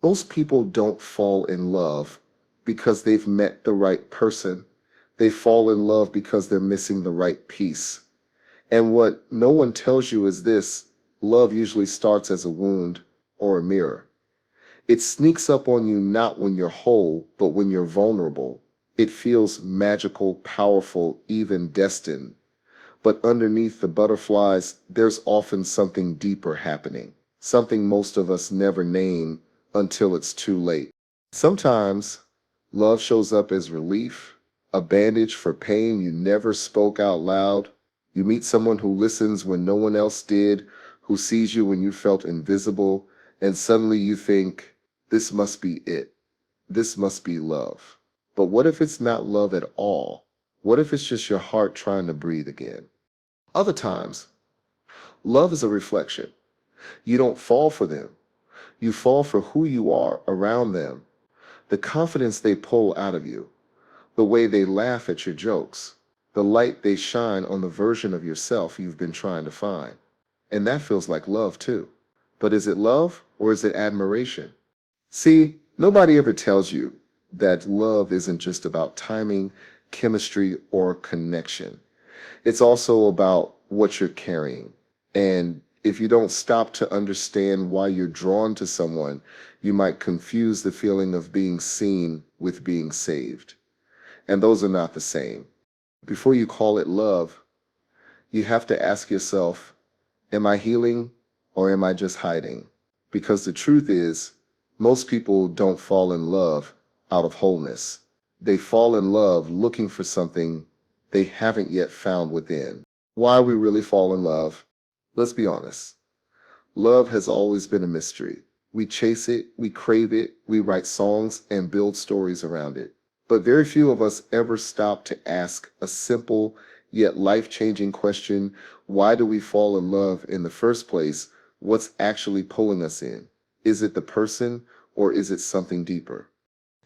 Most people don't fall in love because they've met the right person. They fall in love because they're missing the right piece. And what no one tells you is this: love usually starts as a wound or a mirror. It sneaks up on you not when you're whole, but when you're vulnerable. It feels magical, powerful, even destined. But underneath the butterflies, there's often something deeper happening, something most of us never name until it's too late. Sometimes love shows up as relief, a bandage for pain you never spoke out loud. You meet someone who listens when no one else did, who sees you when you felt invisible, and suddenly you think, this must be it. This must be love. But what if it's not love at all? What if it's just your heart trying to breathe again? Other times, love is a reflection. You don't fall for them. You fall for who you are around them, the confidence they pull out of you, the way they laugh at your jokes, the light they shine on the version of yourself you've been trying to find. And that feels like love too. But is it love or is it admiration? See, nobody ever tells you that love isn't just about timing, chemistry, or connection. It's also about what you're carrying. And if you don't stop to understand why you're drawn to someone, you might confuse the feeling of being seen with being saved. And those are not the same. Before you call it love, you have to ask yourself, am I healing or am I just hiding? Because the truth is, most people don't fall in love out of wholeness. They fall in love looking for something they haven't yet found within. Why we really fall in love? Let's be honest. Love has always been a mystery. We chase it, we crave it, we write songs and build stories around it. But very few of us ever stop to ask a simple yet life-changing question: why do we fall in love in the first place? What's actually pulling us in? Is it the person or is it something deeper?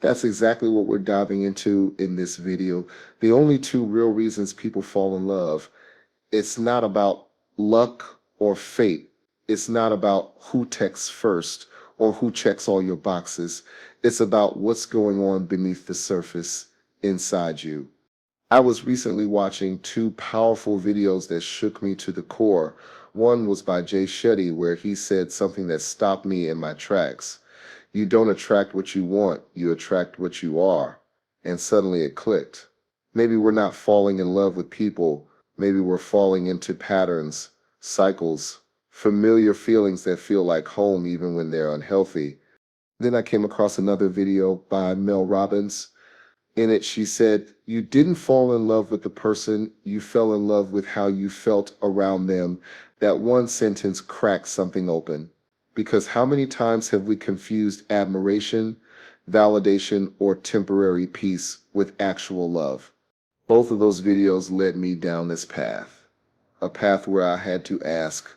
That's exactly what we're diving into in this video. The only two real reasons people fall in love. It's not about luck or fate. It's not about who texts first or who checks all your boxes. It's about what's going on beneath the surface inside you. I was recently watching two powerful videos that shook me to the core. One was by Jay Shetty, where he said something that stopped me in my tracks. You don't attract what you want, you attract what you are. And suddenly it clicked. Maybe we're not falling in love with people. Maybe we're falling into patterns, cycles, familiar feelings that feel like home even when they're unhealthy. Then I came across another video by Mel Robbins. In it, she said, you didn't fall in love with the person, you fell in love with how you felt around them. That one sentence cracked something open. Because how many times have we confused admiration, validation, or temporary peace with actual love? Both of those videos led me down this path, a path where I had to ask,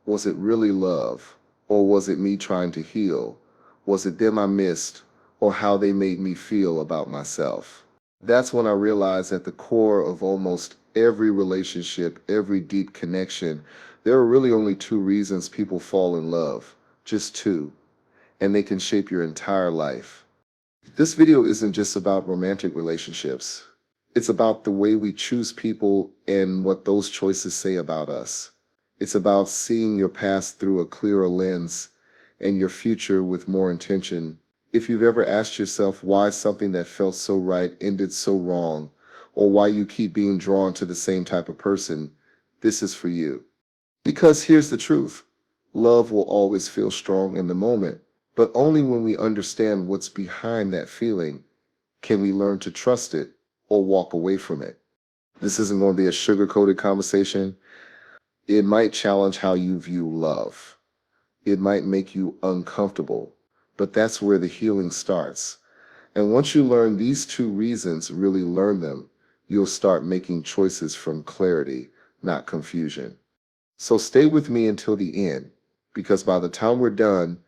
was it really love? Or was it me trying to heal? Was it them I missed? Or how they made me feel about myself? That's when I realized at the core of almost every relationship, every deep connection, there are really only two reasons people fall in love. Just two. And they can shape your entire life. This video isn't just about romantic relationships. It's about the way we choose people and what those choices say about us. It's about seeing your past through a clearer lens and your future with more intention. If you've ever asked yourself why something that felt so right ended so wrong, or why you keep being drawn to the same type of person, this is for you. Because here's the truth. Love will always feel strong in the moment, but only when we understand what's behind that feeling can we learn to trust it or walk away from it. This isn't going to be a sugar-coated conversation. It might challenge how you view love. It might make you uncomfortable, but that's where the healing starts. And once you learn these two reasons, really learn them, you'll start making choices from clarity, not confusion. So stay with me until the end, because by the time we're done,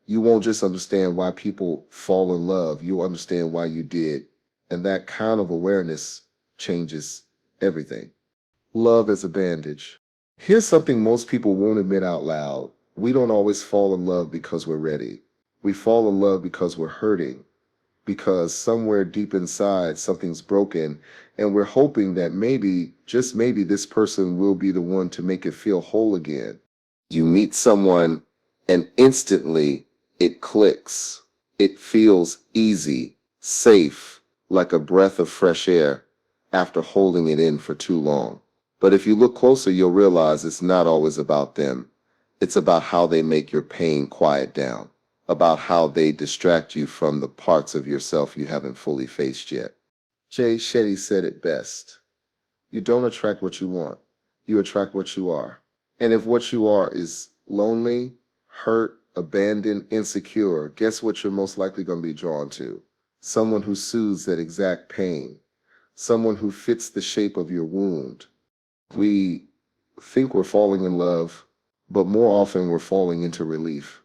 you won't just understand why people fall in love, you'll understand why you did. And that kind of awareness changes everything. Love as a bandage. Here's something most people won't admit out loud. We don't always fall in love because we're ready. We fall in love because we're hurting, because somewhere deep inside something's broken, and we're hoping that maybe, just maybe, this person will be the one to make it feel whole again. You meet someone and instantly it clicks. It feels easy, safe, like a breath of fresh air after holding it in for too long. But if you look closer, you'll realize it's not always about them. It's about how they make your pain quiet down, about how they distract you from the parts of yourself you haven't fully faced yet. Jay Shetty said it best. You don't attract what you want. You attract what you are. And if what you are is lonely, hurt, abandoned, insecure, guess what you're most likely going to be drawn to? Someone who soothes that exact pain. Someone who fits the shape of your wound. We think we're falling in love, but more often we're falling into relief.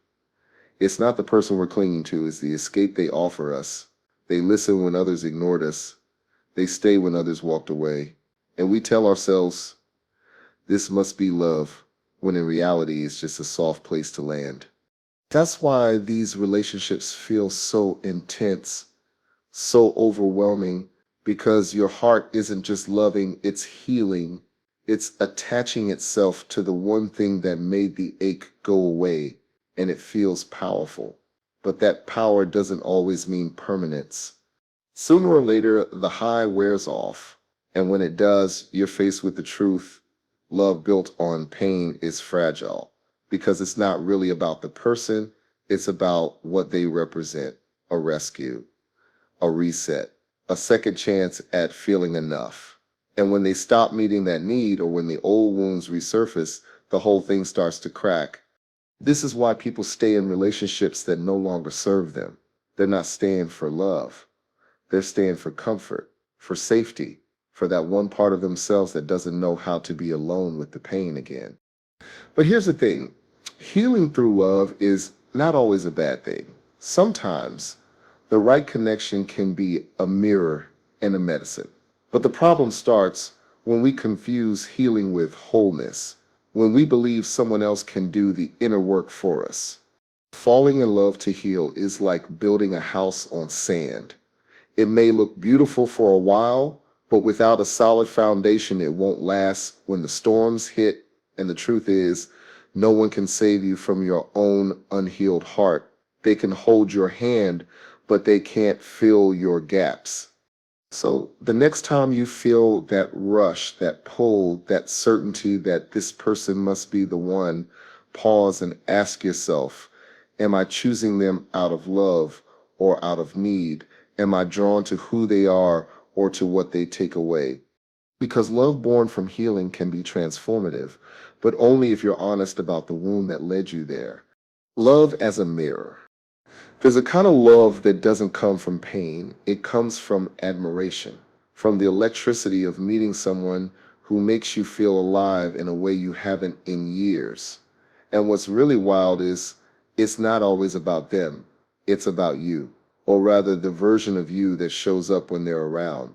It's not the person we're clinging to, it's the escape they offer us. They listen when others ignored us. They stay when others walked away. And we tell ourselves, this must be love, when in reality it's just a soft place to land. That's why these relationships feel so intense, so overwhelming, because your heart isn't just loving, it's healing. It's attaching itself to the one thing that made the ache go away, and it feels powerful. But that power doesn't always mean permanence. Sooner or later, the high wears off, and when it does, you're faced with the truth. Love built on pain is fragile because it's not really about the person, it's about what they represent: a rescue, a reset, a second chance at feeling enough. And when they stop meeting that need, or when the old wounds resurface, the whole thing starts to crack. This is why people stay in relationships that no longer serve them. They're not staying for love. They're staying for comfort, for safety, for that one part of themselves that doesn't know how to be alone with the pain again. But here's the thing: healing through love is not always a bad thing. Sometimes the right connection can be a mirror and a medicine. But the problem starts when we confuse healing with wholeness, when we believe someone else can do the inner work for us. Falling in love to heal is like building a house on sand. It may look beautiful for a while, but without a solid foundation, it won't last when the storms hit. And the truth is, no one can save you from your own unhealed heart. They can hold your hand, but they can't fill your gaps. So the next time you feel that rush, that pull, that certainty that this person must be the one, pause and ask yourself, am I choosing them out of love or out of need? Am I drawn to who they are or to what they take away? Because love born from healing can be transformative, but only if you're honest about the wound that led you there. Love as a mirror. There's a kind of love that doesn't come from pain. It comes from admiration, from the electricity of meeting someone who makes you feel alive in a way you haven't in years. And what's really wild is it's not always about them. It's about you, or rather the version of you that shows up when they're around.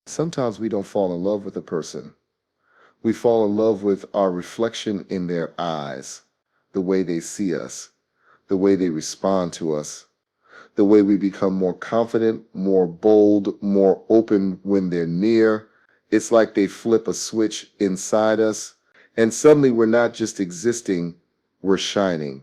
Sometimes we don't fall in love with a person. We fall in love with our reflection in their eyes, the way they see us, the way they respond to us, the way we become more confident, more bold, more open when they're near. It's like they flip a switch inside us, and suddenly we're not just existing, we're shining.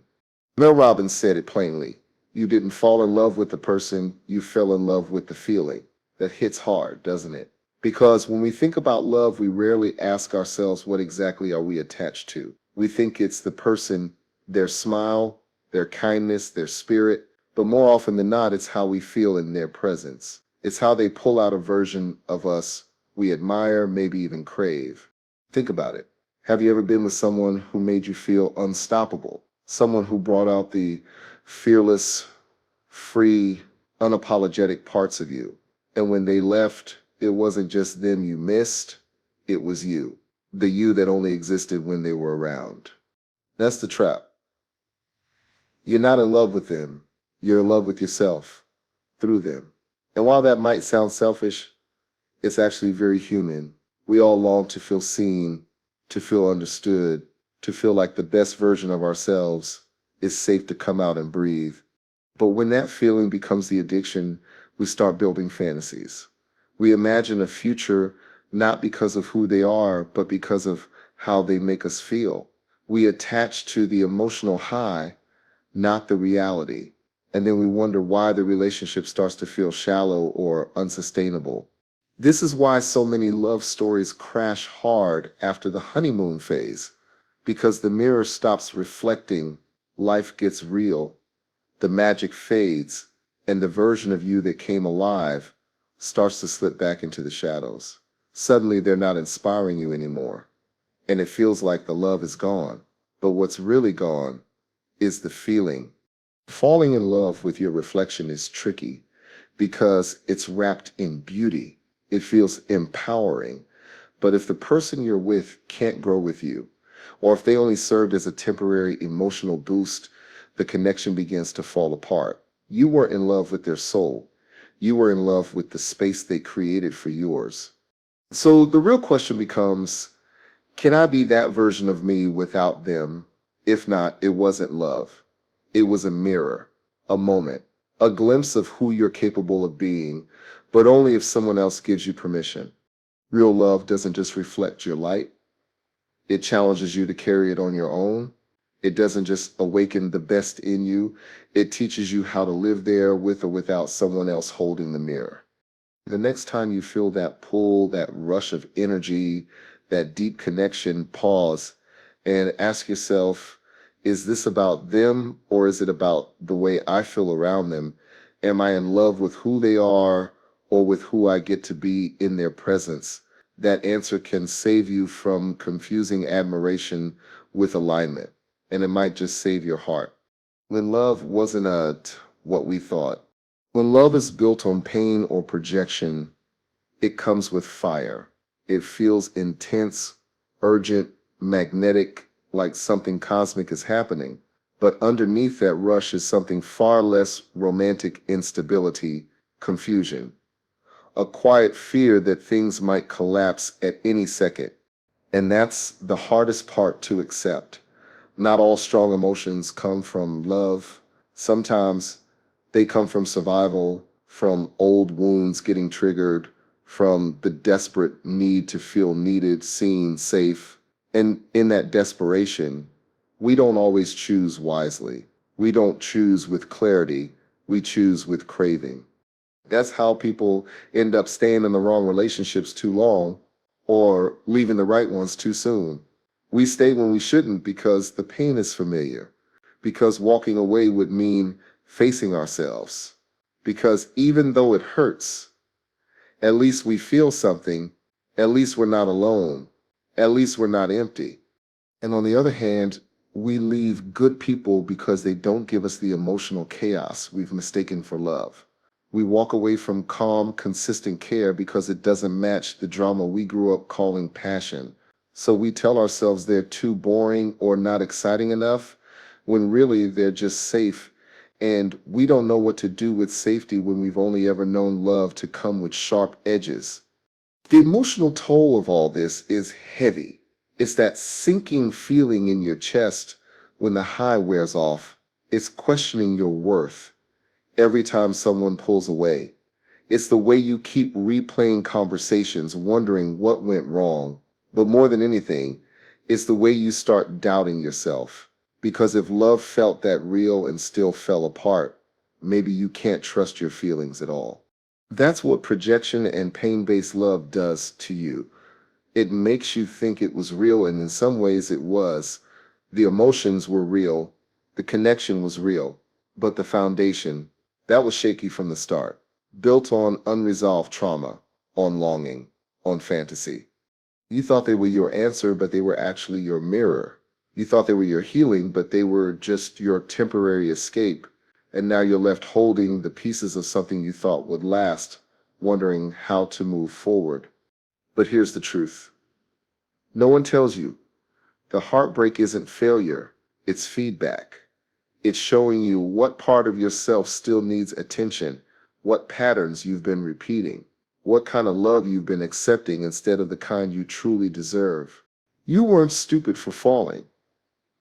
Mel Robbins said it plainly. You didn't fall in love with the person, you fell in love with the feeling. That hits hard, doesn't it? Because when we think about love, we rarely ask ourselves, what exactly are we attached to? We think it's the person, their smile, their kindness, their spirit, but more often than not, it's how we feel in their presence. It's how they pull out a version of us we admire, maybe even crave. Think about it. Have you ever been with someone who made you feel unstoppable? Someone who brought out the fearless, free, unapologetic parts of you. And when they left, it wasn't just them you missed, it was you. The you that only existed when they were around. That's the trap. You're not in love with them. You're in love with yourself through them. And while that might sound selfish, it's actually very human. We all long to feel seen, to feel understood, to feel like the best version of ourselves is safe to come out and breathe. But when that feeling becomes the addiction, we start building fantasies. We imagine a future not because of who they are, but because of how they make us feel. We attach to the emotional high, not the reality. And then we wonder why the relationship starts to feel shallow or unsustainable. This is why so many love stories crash hard after the honeymoon phase, because the mirror stops reflecting, life gets real, the magic fades, and the version of you that came alive starts to slip back into the shadows. Suddenly, they're not inspiring you anymore, and it feels like the love is gone. But what's really gone is the feeling. Falling in love with your reflection is tricky because it's wrapped in beauty. It feels empowering. But if the person you're with can't grow with you, or if they only served as a temporary emotional boost, the connection begins to fall apart. You weren't in love with their soul. You were in love with the space they created for yours. So the real question becomes, can I be that version of me without them? If not, it wasn't love. It was a mirror, a moment, a glimpse of who you're capable of being, but only if someone else gives you permission. Real love doesn't just reflect your light, it challenges you to carry it on your own. It doesn't just awaken the best in you, it teaches you how to live there with or without someone else holding the mirror. The next time you feel that pull, that rush of energy, that deep connection, pause and ask yourself, is this about them or is it about the way I feel around them? Am I in love with who they are or with who I get to be in their presence? That answer can save you from confusing admiration with alignment, and it might just save your heart. When love wasn't what we thought. When love is built on pain or projection, it comes with fire. It feels intense, urgent, magnetic, like something cosmic is happening. But underneath that rush is something far less romantic: instability, confusion, a quiet fear that things might collapse at any second. And that's the hardest part to accept. Not all strong emotions come from love. Sometimes they come from survival, from old wounds getting triggered, from the desperate need to feel needed, seen, safe. And in that desperation, we don't always choose wisely. We don't choose with clarity. We choose with craving. That's how people end up staying in the wrong relationships too long or leaving the right ones too soon. We stay when we shouldn't because the pain is familiar, because walking away would mean facing ourselves, because even though it hurts, at least we feel something, at least we're not alone, at least we're not empty. And on the other hand, we leave good people because they don't give us the emotional chaos we've mistaken for love. We walk away from calm, consistent care because it doesn't match the drama we grew up calling passion. So we tell ourselves they're too boring or not exciting enough, when really they're just safe. And we don't know what to do with safety when we've only ever known love to come with sharp edges. The emotional toll of all this is heavy. It's that sinking feeling in your chest when the high wears off. It's questioning your worth every time someone pulls away. It's the way you keep replaying conversations, wondering what went wrong. But more than anything, it's the way you start doubting yourself. Because if love felt that real and still fell apart, maybe you can't trust your feelings at all. That's what projection and pain-based love does to you. It makes you think it was real, and in some ways it was. The emotions were real, the connection was real, but the foundation, that was shaky from the start, built on unresolved trauma, on longing, on fantasy. You thought they were your answer, but they were actually your mirror. You thought they were your healing, but they were just your temporary escape. And now you're left holding the pieces of something you thought would last, wondering how to move forward. But here's the truth. No one tells you. The heartbreak isn't failure, it's feedback. It's showing you what part of yourself still needs attention, what patterns you've been repeating, what kind of love you've been accepting instead of the kind you truly deserve. You weren't stupid for falling.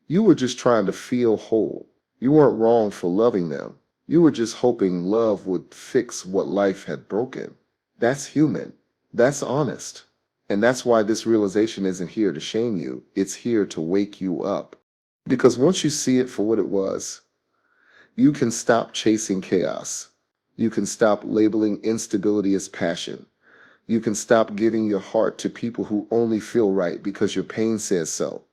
You were just trying to feel whole. You weren't wrong for loving them. You were just hoping love would fix what life had broken. That's human. That's honest. And that's why this realization isn't here to shame you. It's here to wake you up. Because once you see it for what it was, you can stop chasing chaos. You can stop labeling instability as passion. You can stop giving your heart to people who only feel right because your pain says so.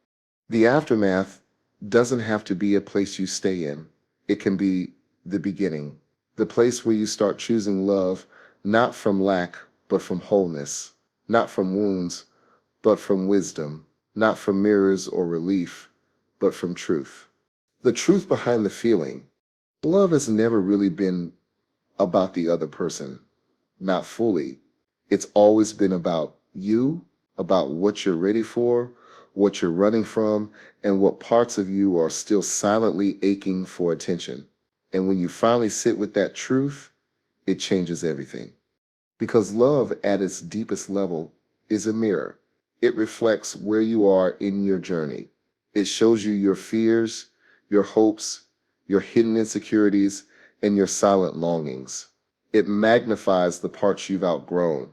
The aftermath doesn't have to be a place you stay in. It can be the beginning, the place where you start choosing love, not from lack, but from wholeness, not from wounds, but from wisdom, not from mirrors or relief, but from truth. The truth behind the feeling. Love has never really been about the other person, not fully. It's always been about you, about what you're ready for, what you're running from, and what parts of you are still silently aching for attention. And when you finally sit with that truth, it changes everything. Because love at its deepest level is a mirror. It reflects where you are in your journey. It shows you your fears, your hopes, your hidden insecurities, and your silent longings. It magnifies the parts you've outgrown,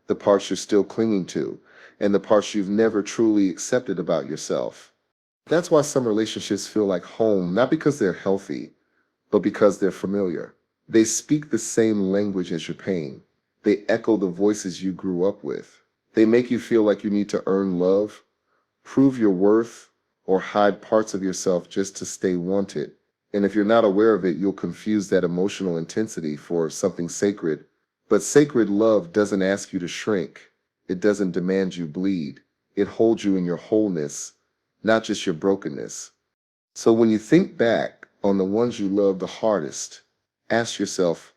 the parts you're still clinging to, and the parts you've never truly accepted about yourself. That's why some relationships feel like home, not because they're healthy, but because they're familiar. They speak the same language as your pain. They echo the voices you grew up with. They make you feel like you need to earn love, prove your worth, or hide parts of yourself just to stay wanted. And if you're not aware of it, you'll confuse that emotional intensity for something sacred. But sacred love doesn't ask you to shrink. It doesn't demand you bleed. It holds you in your wholeness, not just your brokenness. So when you think back on the ones you love the hardest, ask yourself,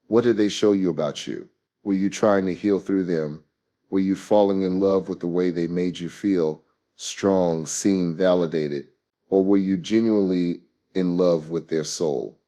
what did they show you about you? Were you trying to heal through them? Were you falling in love with the way they made you feel, strong, seen, validated? Or were you genuinely in love with their soul?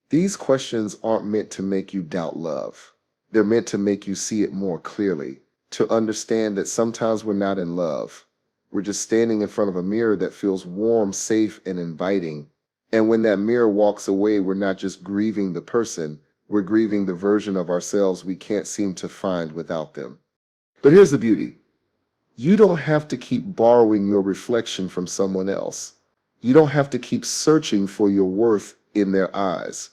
These questions aren't meant to make you doubt love. They're meant to make you see it more clearly, to understand that sometimes we're not in love. We're just standing in front of a mirror that feels warm, safe, and inviting. And when that mirror walks away, we're not just grieving the person, we're grieving the version of ourselves we can't seem to find without them. But here's the beauty. You don't have to keep borrowing your reflection from someone else. You don't have to keep searching for your worth in their eyes.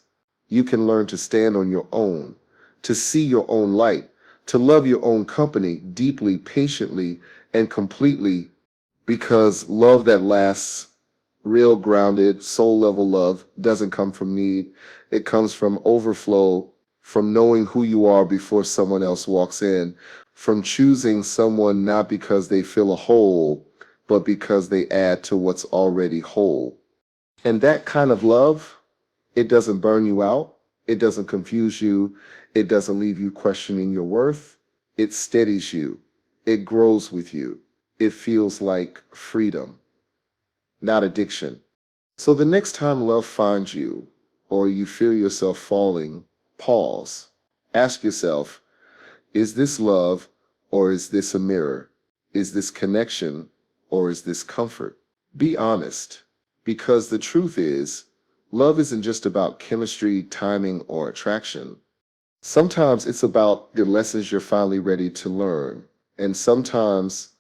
You can learn to stand on your own, to see your own light, to love your own company deeply, patiently, and completely, because love that lasts, real grounded, soul level love, doesn't come from need. It comes from overflow, from knowing who you are before someone else walks in, from choosing someone not because they fill a hole, but because they add to what's already whole. And that kind of love, it doesn't burn you out. It doesn't confuse you. It doesn't leave you questioning your worth. It steadies you. It grows with you. It feels like freedom, not addiction. So the next time love finds you, or you feel yourself falling, pause. Ask yourself, is this love, or is this a mirror? Is this connection, or is this comfort? Be honest, because the truth is, love isn't just about chemistry, timing, or attraction. Sometimes it's about the lessons you're finally ready to learn. And sometimes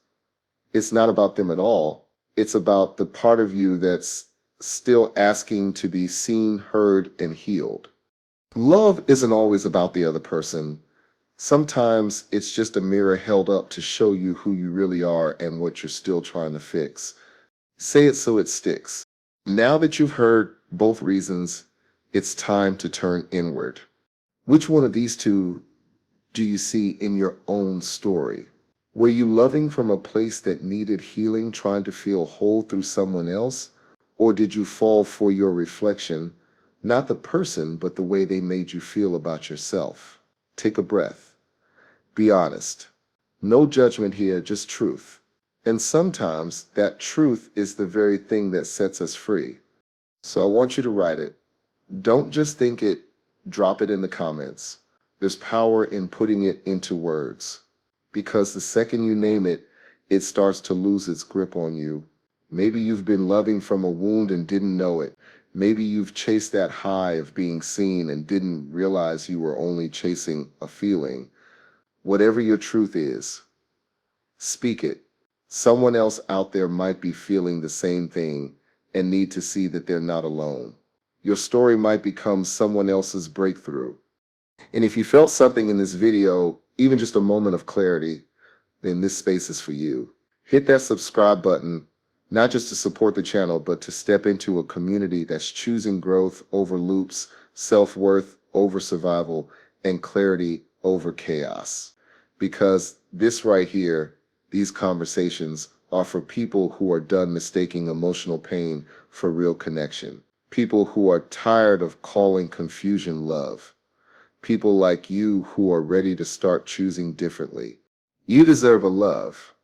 it's not about them at all. It's about the part of you that's still asking to be seen, heard, and healed. Love isn't always about the other person. Sometimes it's just a mirror held up to show you who you really are and what you're still trying to fix. Say it so it sticks. Now that you've heard both reasons, it's time to turn inward. Which one of these two do you see in your own story? Were you loving from a place that needed healing, trying to feel whole through someone else? Or did you fall for your reflection, not the person, but the way they made you feel about yourself? Take a breath. Be honest. No judgment here, just truth. And sometimes that truth is the very thing that sets us free. So I want you to write it. Don't just think it, drop it in the comments. There's power in putting it into words. Because the second you name it, it starts to lose its grip on you. Maybe you've been loving from a wound and didn't know it. Maybe you've chased that high of being seen and didn't realize you were only chasing a feeling. Whatever your truth is, speak it. Someone else out there might be feeling the same thing and need to see that they're not alone. Your story might become someone else's breakthrough. And if you felt something in this video, even just a moment of clarity, then this space is for you. Hit that subscribe button, not just to support the channel, but to step into a community that's choosing growth over loops, self-worth over survival, and clarity over chaos. Because this right here, these conversations are for people who are done mistaking emotional pain for real connection. People who are tired of calling confusion love. People like you who are ready to start choosing differently. You deserve a love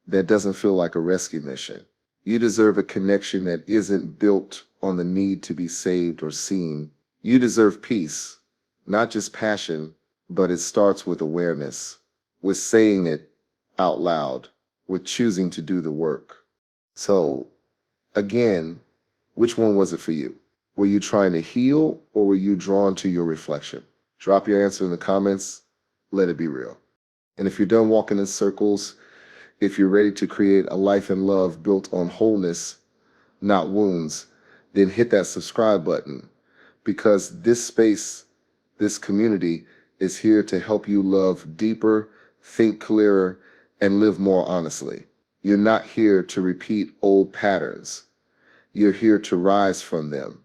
that doesn't feel like a rescue mission. You deserve a connection that isn't built on the need to be saved or seen. You deserve peace, not just passion, but it starts with awareness, with saying it out loud, with choosing to do the work. So, again, which one was it for you? Were you trying to heal or were you drawn to your reflection? Drop your answer in the comments. Let it be real. And if you're done walking in circles, if you're ready to create a life and love built on wholeness, not wounds, then hit that subscribe button because this space, this community is here to help you love deeper, think clearer, and live more honestly. You're not here to repeat old patterns. You're here to rise from them.